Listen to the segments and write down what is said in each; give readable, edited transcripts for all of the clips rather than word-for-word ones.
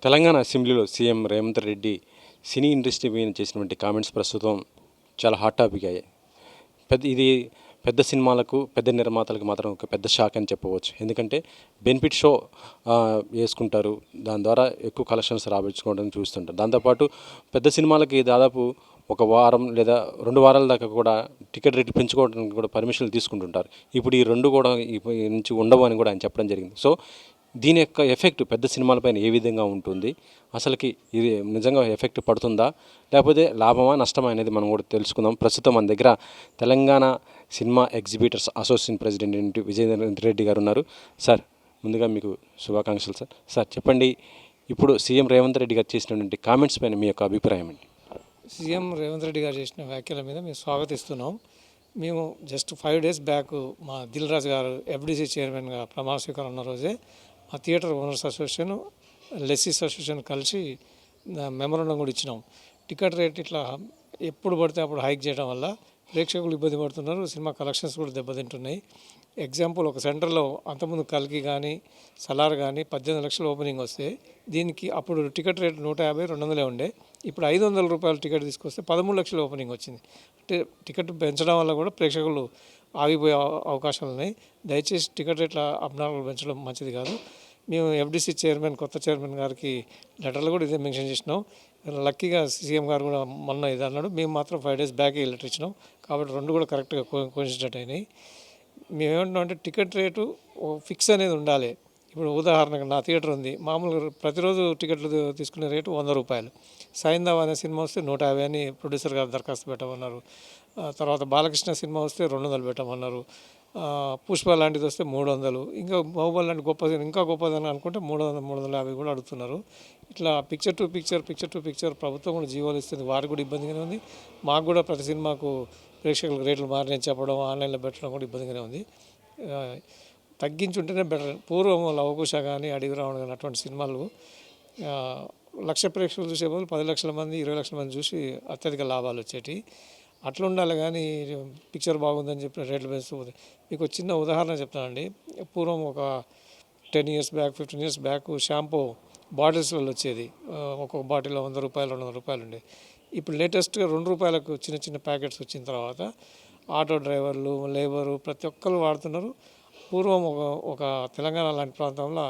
తెలంగాణ అసెంబ్లీలో CM Revanth Reddy cine industry మీద చేసినటువంటి కామెంట్స్ ప్రస్తుతం చాలా హాట్ టాపిక్ అయ్యాయి. ఇది పెద్ద సినిమాలకు, పెద్ద నిర్మాతలకు మాత్రం ఒక పెద్ద షాక్ అని చెప్పవచ్చు. ఎందుకంటే బెనిఫిట్ షో వేసుకుంటారు, దాని ద్వారా ఎక్కువ కలెక్షన్స్ రాబట్టుకోవడం చూస్తుంటారు. దాంతోపాటు పెద్ద సినిమాలకి దాదాపు ఒక వారం లేదా 2 వారాల దాకా కూడా టికెట్ రేట్లు పెంచుకోవడానికి కూడా పర్మిషన్లు తీసుకుంటుంటారు. ఇప్పుడు ఈ రెండు కూడా ఈ నుంచి ఉండవు అని కూడా ఆయన చెప్పడం జరిగింది. సో దీని యొక్క ఎఫెక్ట్ పెద్ద సినిమాలపైన ఏ విధంగా ఉంటుంది, అసలుకి ఇది నిజంగా ఎఫెక్ట్ పడుతుందా, లేకపోతే లాభమా నష్టమా అనేది మనం కూడా తెలుసుకుందాం. ప్రస్తుతం మన దగ్గర Telangana cinema exhibitors association president Vijayendra Reddy గారు ఉన్నారు. సార్, ముందుగా మీకు శుభాకాంక్షలు సార్. సార్ చెప్పండి, ఇప్పుడు సీఎం రేవంత్ రెడ్డి గారు చేసినటువంటి కామెంట్స్ పైన మీ యొక్క అభిప్రాయం ఏంటి? సీఎం రేవంత్ రెడ్డి గారు చేసిన వ్యాఖ్యల మీద మేము స్వాగతిస్తున్నాం. మేము జస్ట్ 5 డేస్ బ్యాక్ మా దిల్ రాజు గారు ఎఫ్డీసీ చైర్మన్గా ప్రమాణ స్వీకారం ఉన్న రోజే మా థియేటర్ ఓనర్స్ అసోసియేషన్, లెస్సీస్ అసోసియేషన్ కలిసి మెమోరాండం కూడా ఇచ్చినాం. టికెట్ రేట్ ఇట్లా ఎప్పుడు పడితే అప్పుడు హైక్ చేయడం వల్ల ప్రేక్షకులు ఇబ్బంది పడుతున్నారు, సినిమా కలెక్షన్స్ కూడా దెబ్బతింటున్నాయి. ఎగ్జాంపుల్, ఒక సెంటర్లో అంతకుముందు కల్కి కానీ సలార్ కానీ 18 లక్షలు ఓపెనింగ్ వస్తే దీనికి అప్పుడు టికెట్ రేట్ 150, 200 ఉండే. ఇప్పుడు 500 రూపాయల టికెట్ తీసుకొస్తే 13 లక్షలు ఓపెనింగ్ వచ్చింది. అంటే టికెట్ పెంచడం వల్ల కూడా ప్రేక్షకులు ఆగిపోయే అవకాశాలు ఉన్నాయి. దయచేసి టికెట్ రేట్ల అబ్నార్మల్ పెంచడం మంచిది కాదు. మేము ఎఫ్డీసీ చైర్మన్, కొత్త చైర్మన్ గారికి లెటర్లు కూడా ఇదే మెన్షన్ చేసినాం. లక్కీగా సీఎం గారు కూడా మొన్న ఇది అన్నాడు. మేము మాత్రం 5 డేస్ బ్యాక్ లెటర్ ఇచ్చినాం. కాబట్టి రెండు కూడా కరెక్ట్గా కోయిన్సిడెంట్ అయినాయి. మేము ఏమంటున్నాం అంటే టికెట్ రేటు ఫిక్స్ అనేది ఉండాలి. ఇప్పుడు ఉదాహరణకు నా థియేటర్ ఉంది, మామూలుగా ప్రతిరోజు టికెట్లు తీసుకునే రేటు 100 రూపాయలు. సైందావ్ అనే సినిమా వస్తే 150 అని ప్రొడ్యూసర్ గారు దరఖాస్తు పెట్టమన్నారు. తర్వాత బాలకృష్ణ సినిమా వస్తే 200 పెట్టమన్నారు. పుష్ప లాంటిది వస్తే 300, ఇంకా బాహుబలి లాంటి గొప్పది ఇంకా గొప్పదని అనుకుంటే 300, 350 కూడా అడుగుతున్నారు. ఇట్లా పిక్చర్ టు పిక్చర్ ప్రభుత్వం కూడా జీవోలు ఇస్తుంది. వారికి కూడా ఇబ్బందిగానే ఉంది. మాకు కూడా ప్రతి సినిమాకు ప్రేక్షకులకు రేట్లు మారని చెప్పడం, ఆన్లైన్లో పెట్టడం కూడా ఇబ్బందిగానే ఉంది. తగ్గించుంటేనే బెటర్. పూర్వం లవకుశ కానీ, అడవి రావడం కానీ అటువంటి సినిమాలు 1,00,000 ప్రేక్షకులు చూసే బదులు 10 లక్షల మంది, 20 లక్షల మంది చూసి అత్యధిక లాభాలు వచ్చేటి. అట్లా ఉండాలి. కానీ పిక్చర్ బాగుందని చెప్పి రేట్లు పెంచుతూ మీకు చిన్న ఉదాహరణ చెప్తానండి. పూర్వం ఒక 10 years back, 15 years back shampoo బాటిల్స్లలో వచ్చేది. ఒక్కొక్క బాటిల్లో 100 రూపాయలు, 200 రూపాయలు ఉండే. ఇప్పుడు లేటెస్ట్గా 2 రూపాయలకు చిన్న చిన్న ప్యాకెట్స్ వచ్చిన తర్వాత ఆటో డ్రైవర్లు, లేబరు ప్రతి ఒక్కరు వాడుతున్నారు. పూర్వం ఒక తెలంగాణ లాంటి ప్రాంతంలో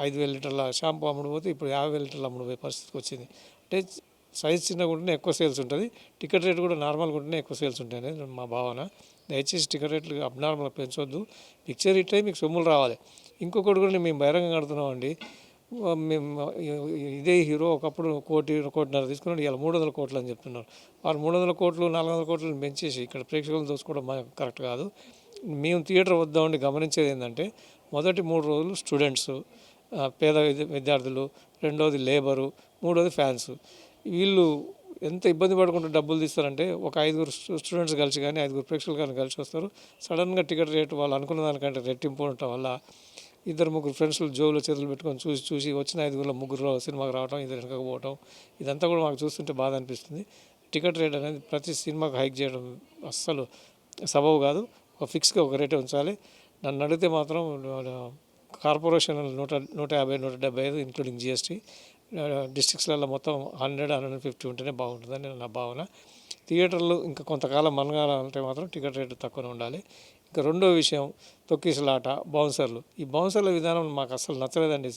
5,000 లీటర్ల షాంపూ అమ్ముడుపోతే ఇప్పుడు 50,000 లీటర్లు అమ్ముడుపోయే పరిస్థితికి వచ్చింది. అంటే సైజ్ చిన్నగా ఉంటేనే ఎక్కువ సేల్స్ ఉంటుంది, టికెట్ రేట్ కూడా నార్మల్గా ఉంటేనే ఎక్కువ సేల్స్ ఉంటాయి అనేది మా భావన. దయచేసి టికెట్ రేట్లు అబ్నార్మల్గా పెంచొద్దు. పిక్చర్ హిట్ అయ్యి మీకు సొమ్ములు రావాలి. ఇంకొకటి కూడా మేము బహిరంగంగా కడుతున్నామండి. మేము ఇదే హీరో ఒకప్పుడు 1,00,00,000 తీసుకున్నాడు, ఇలా 300 కోట్లు అని చెప్తున్నారు. వారు 300 కోట్లు, 400 కోట్లు పెంచేసి ఇక్కడ ప్రేక్షకులు దోచుకోవడం కరెక్ట్ కాదు. మేము థియేటర్ వద్దామండి గమనించేది ఏంటంటే, మొదటి 3 రోజులు స్టూడెంట్స్, పేద విద్యార్థులు, రెండోది లేబరు, మూడోది ఫ్యాన్స్. వీళ్ళు ఎంత ఇబ్బంది పడుకుంటూ డబ్బులు తీస్తారంటే, ఒక 5 స్టూడెంట్స్ కలిసి కానీ 5 ప్రేక్షకులు కానీ కలిసి వస్తారు. సడన్గా టికెట్ రేటు వాళ్ళు అనుకున్న దానికంటే రెట్టింపు ఉండటం వల్ల 2-3 ఫ్రెండ్స్లు జోబులో చేతులు పెట్టుకొని చూసి వచ్చిన 5గురిలో 3 సినిమాకి రావడం, ఇది వెనకపోవటం, ఇదంతా కూడా మాకు చూస్తుంటే బాధ అనిపిస్తుంది. టికెట్ రేట్ అనేది ప్రతి సినిమాకి హైక్ చేయడం అస్సలు సబబు కాదు. ఒక ఫిక్స్గా ఒక రేటే ఉంచాలి. నన్ను అడిగితే మాత్రం కార్పొరేషన్ 150, 175 ఇంక్లూడింగ్ జిఎస్టీ, డిస్ట్రిక్ట్స్లలో మొత్తం 100, 150 ఉంటేనే బాగుంటుందని నా భావన. థియేటర్లు ఇంకా కొంతకాలం మనగాలంటే మాత్రం టికెట్ రేటు తక్కువనే ఉండాలి. ఇంకా రెండో విషయం, తొక్కిసలాట, బౌన్సర్లు. ఈ బౌన్సర్ల విధానం మాకు అసలు నచ్చలేదండి.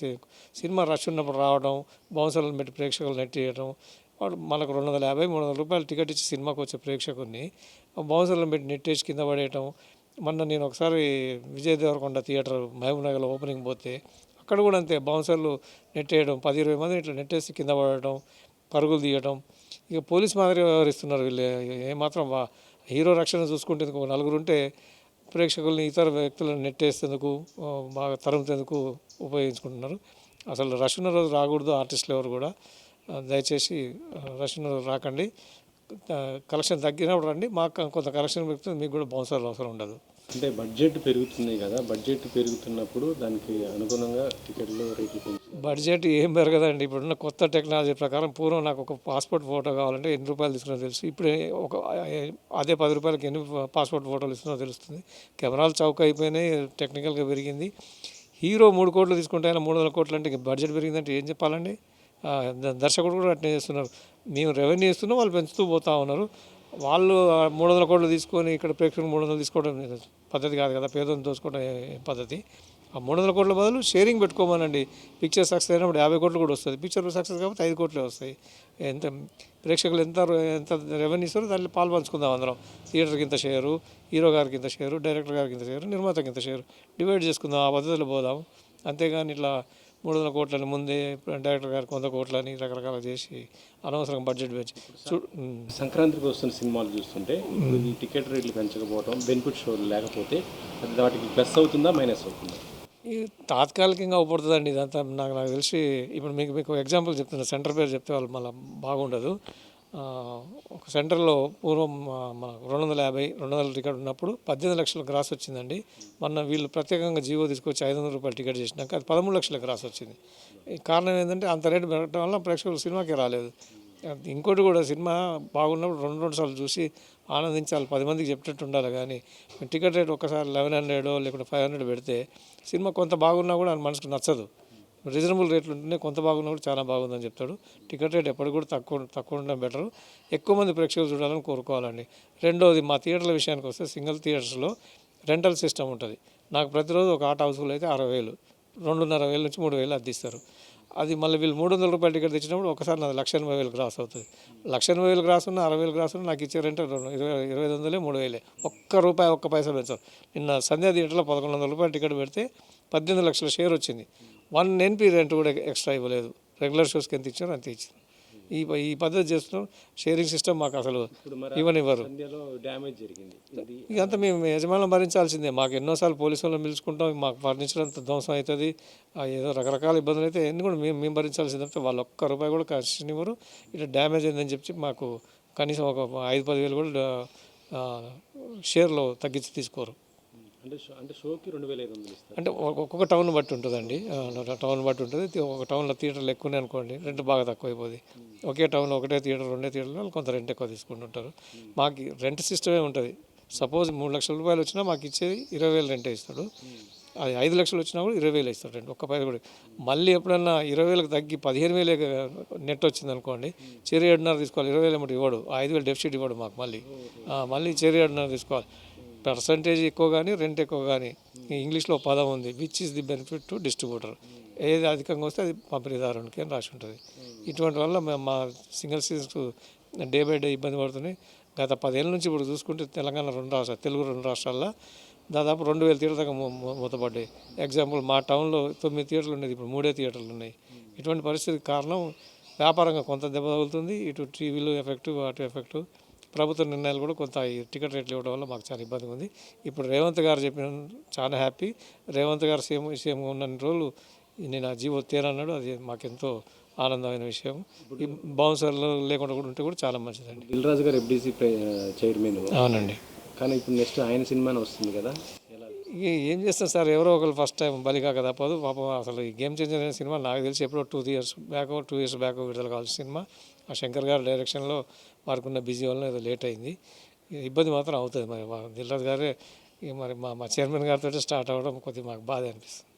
సినిమా రష్ ఉన్నప్పుడు రావడం, బౌన్సర్లను పెట్టి ప్రేక్షకులు నెట్టేయడం. వాడు మనకు 250, 300 రూపాయలు టికెట్ ఇచ్చి సినిమాకి వచ్చే ప్రేక్షకుడిని బౌన్సర్లను పెట్టి నెట్టేసి కింద పడేయటం. మొన్న నేను ఒకసారి విజయ్ దేవరకొండ థియేటర్ మహబూబ్నగర్లో ఓపెనింగ్ పోతే అక్కడ కూడా అంతే, బౌన్సర్లు నెట్టేయడం, 10-20 మంది ఇట్లా నెట్టేసి కింద పడటం, పరుగులు తీయడం. ఇక పోలీస్ మాదిరి వ్యవహరిస్తున్నారు వీళ్ళు. ఏమాత్రం హీరో రక్షణ చూసుకుంటే ఒక 4 ఉంటే ప్రేక్షకుల్ని ఇతర వ్యక్తులను నెట్టేసేందుకు, బాగా తరుముతేందుకు ఉపయోగించుకుంటున్నారు. అసలు రష్ ఉన్న రోజు రాకూడదు ఆర్టిస్టులు ఎవరు కూడా. దయచేసి రష్ ఉన్న రోజు రాకండి. కలెక్షన్ తగ్గినప్పుడు రండి, మాకు కొంత కలెక్షన్ పెరుగుతుంది, మీకు కూడా బౌన్సర్లు అవసరం ఉండదు. అంటే బడ్జెట్ పెరుగుతుంది కదా, బడ్జెట్ పెరుగుతున్నప్పుడు దానికి అనుగుణంగా టికెట్లు రేట్లు పెంచుతారు. బడ్జెట్ ఏం పెరగదండి. ఇప్పుడున్న కొత్త టెక్నాలజీ ప్రకారం పూర్వం నాకు ఒక పాస్పోర్ట్ ఫోటో కావాలంటే ఎన్ని రూపాయలు తీసుకున్నా తెలుసు. ఇప్పుడు అదే 10 రూపాయలకి ఎన్ని పాస్పోర్ట్ ఫోటోలు ఇస్తున్నా తెలుస్తుంది. కెమెరాలు చౌక అయిపోయినాయి, టెక్నికల్గా పెరిగింది. హీరో 3 కోట్లు తీసుకుంటే ఆయన 300 కోట్లు అంటే బడ్జెట్ పెరిగిందంటే ఏం చెప్పాలండి? దర్శకుడు కూడా అట్నే చేస్తున్నారు. మేము రెవెన్యూ ఇస్తున్నాం, వాళ్ళు పెంచుతూ పోతా ఉన్నారు. వాళ్ళు 300 కోట్లు తీసుకొని ఇక్కడ ప్రేక్షకులు 300 తీసుకోవడం పద్ధతి కాదు కదా, పేదలను దోచుకోవడం పద్ధతి. ఆ 300 కోట్ల బదులు షేరింగ్ పెట్టుకోమనండి. పిక్చర్ సక్సెస్ అయినప్పుడు 50 కోట్లు కూడా వస్తుంది. పిక్చర్ సక్సెస్ కాబట్టి 5 కోట్లే వస్తాయి. ఎంత ప్రేక్షకులు ఎంత రెవెన్యూ ఇస్తారో దాంట్లో పాలు పంచుకుందాం అందరం. థియేటర్కి ఇంత షేరు, హీరో గారికి ఇంత షేరు, డైరెక్టర్ గారికి ఇంత షేరు, నిర్మాతకి ఇంత షేరు డివైడ్ చేసుకుందాం. ఆ పద్ధతిలో పోదాం. అంతేగాని ఇట్లా 300 కోట్లని ముందే డైరెక్టర్ గారికి 100 కోట్లని రకరకాల చేసి అనవసరంగా బడ్జెట్ పెంచి సంక్రాంతికి వస్తున్న సినిమాలు చూస్తుంటే ఇప్పుడు ఈ టికెట్ రేట్లు పెంచకపోవడం, బెనిఫిట్ షోలు లేకపోతే అది వాటికి ప్లస్ అవుతుందా, మైనస్ అవుతుందా? ఈ తాత్కాలికంగా ఉపడుతుందండి ఇదంతా. నాకు తెలిసి ఇప్పుడు మీకు ఎగ్జాంపుల్ చెప్తున్నా. సెంటర్ పేరు చెప్తే వాళ్ళు మళ్ళీ బాగుండదు. ఒక సెంటర్లో పూర్వం మన 250, 200 టికెట్ ఉన్నప్పుడు 18 లక్షల గ్రాస్ వచ్చిందండి. మొన్న వీళ్ళు ప్రత్యేకంగా జీవో తీసుకొచ్చి 500 రూపాయలు టికెట్ చేసినాక అది 13 లక్షల గ్రాస్ వచ్చింది. ఈ కారణం ఏంటంటే అంత రేటు పెరగడం వల్ల ప్రేక్షకులు సినిమాకి రాలేదు. ఇంకోటి కూడా, సినిమా బాగున్నప్పుడు 2 సార్లు చూసి ఆనందించాలి, 10 మందికి చెప్పేటట్టు ఉండాలి. కానీ టికెట్ రేట్ ఒక్కసారి 1100 లేకుంటే 500 పెడితే సినిమా కొంత బాగున్నా కూడా మనసుకు నచ్చదు. రీజనబుల్ రేట్లు ఉంటేనే కొంత బాగున్నా కూడా చాలా బాగుందని చెప్తాడు. టికెట్ రేట్ ఎప్పటికి కూడా తక్కువ ఉండడం బెటరు. ఎక్కువ మంది ప్రేక్షకులు చూడాలని కోరుకోవాలండి. రెండోది, మా థియేటర్ల విషయానికి వస్తే సింగిల్ థియేటర్స్లో రెంటల్ సిస్టమ్ ఉంటుంది. నాకు ప్రతిరోజు ఒక ఆట హౌస్ఫుల్ అయితే 60,000, 2,500 నుంచి 3,000 అద్దిస్తారు. అది మళ్ళీ వీళ్ళు 300 రూపాయల టికెట్ తెచ్చినప్పుడు ఒకసారి నాది 1,80,000 గ్రాస్ అవుతుంది. 1,80,000 గ్రాస్ ఉన్న 60,000 గ్రాస్ ఉన్న నాకు ఇచ్చే రెంట్ 2,500, 3,000. ఒక్క పైసా పెంచారు. నిన్న సంధ్యా థియేటర్లో 1,100 రూపాయల టికెట్ పెడితే 18 లక్షల షేర్ వచ్చింది. 1 NP రెంట్ కూడా ఎక్స్ట్రా ఇవ్వలేదు. రెగ్యులర్ షోస్కి ఎంత ఇచ్చారో అంతే ఇచ్చారు. ఈ పద్ధతి చేస్తున్నాం. షేరింగ్ సిస్టమ్ మాకు అసలు ఇవ్వనివ్వరు. డ్యామేజ్ జరిగింది. ఇదంతా మేము యజమానులు భరించాల్సిందే. మాకు ఎన్నోసార్లు పోలీసు వాళ్ళని పిలుచుకుంటాం. మాకు ఫర్నిచర్ అంత ధ్వంసం అవుతుంది. ఏదో రకరకాల ఇబ్బందులు అయితే ఎన్ని కూడా మేము భరించాల్సిందే. వాళ్ళు ఒక్క రూపాయి కూడా కన్సెషన్ ఇవ్వరు. ఇట్లా డ్యామేజ్ అయిందని చెప్పి మాకు కనీసం ఒక 5-10 వేలు కూడా షేర్లో తగ్గించి తీసుకోరు. అంటే షోకి 2,500 ఇస్తారు. అంటే ఒక్కొక్క టౌన్ బట్టి ఉంటుందండి. టౌన్ బట్టి ఉంటుంది. ఒక టౌన్లో థియేటర్లు ఎక్కువనే అనుకోండి, రెంట్ బాగా తక్కువ అయిపోతుంది. ఒకే టౌన్లో ఒకటే థియేటర్, 2 థియేటర్లో కొంత రెంట్ ఎక్కువ తీసుకుంటుంటారు. మాకు రెంట్ సిస్టమే ఉంటుంది. సపోజ్ 3 లక్షల రూపాయలు వచ్చినా మాకు ఇచ్చేది 20,000 రెంటే ఇస్తాడు. అది 5 లక్షలు వచ్చినా కూడా 20,000 ఇస్తాడు రెంట్. ఒక్క పైసా కూడా. మళ్ళీ ఎప్పుడన్నా 20,000కి తగ్గి 15,000 నెట్ వచ్చింది అనుకోండి, చెరి 7.5 తీసుకోవాలి. 20,000 ఏమిటి ఇవ్వడు. 5,000 డెఫిసిట్ ఇవ్వడు మాకు. మళ్ళీ చెరి 7.5 తీసుకోవాలి. పర్సంటేజ్ ఎక్కువ కానీ రెంట్ ఎక్కువ కానీ. ఇంగ్లీష్లో పదం ఉంది, which is the benefit to distributor. ఏది అధికంగా వస్తే అది పంపిణీదారునికి అని రాసి ఉంటుంది. ఇటువంటి వల్ల మా single scenes day by day ఇబ్బంది పడుతున్నాయి. గత 10 ఏళ్ళ నుంచి ఇప్పుడు చూసుకుంటే తెలంగాణ 2 రాష్ట్రాలు, తెలుగు 2 రాష్ట్రాల్లో దాదాపు 2,000 థియేటర్ దాకా మూతపడ్డాయి. ఎగ్జాంపుల్ మా టౌన్లో 9 థియేటర్లు ఉండేది, ఇప్పుడు 3 థియేటర్లు ఉన్నాయి. ఇటువంటి పరిస్థితికి కారణం వ్యాపారంగా కొంత దెబ్బ తగులుతుంది. ఇటు టీవీలు ఎఫెక్టు, అటు ఎఫెక్టు, ప్రభుత్వ నిర్ణయాలు కూడా కొంత ఈ టికెట్ రేట్లు ఇవ్వడం వల్ల మాకు చాలా ఇబ్బందిగా ఉంది. ఇప్పుడు రేవంత్ గారు చెప్పిన చాలా హ్యాపీ. రేవంత్ గారు సీఎంగా ఉన్న రోజులు నేను ఆ జీవో తేనన్నాడు. అది మాకెంతో ఆనందమైన విషయం. ఈ బౌన్సర్లు లేకుండా కూడా ఉంటే కూడా చాలా మంచిదండి. దిల్ రాజు గారు FDC చైర్మన్. అవునండి. కానీ ఇప్పుడు నెక్స్ట్ ఆయన సినిమానే వస్తుంది కదా. ఏం చేస్తాం సార్, ఎవరో ఒకరు ఫస్ట్ టైం బలికాక తప్పదు. పాపం అసలు ఈ గేమ్ చేంజర్ అనే సినిమా నాకు తెలిసి ఎప్పుడో 2 ఇయర్స్ బ్యాక్ విడుదల కావాల్సిన సినిమా. ఆ శంకర్ గారి డైరెక్షన్లో వారికి ఉన్న బిజీ వల్ల ఏదో లేట్ అయింది. ఇబ్బంది మాత్రం అవుతుంది. మరి దిల్ రాజు గారే మరి మా చైర్మన్ గారితో స్టార్ట్ అవ్వడం కొద్దిగా మాకు బాధ అనిపిస్తుంది.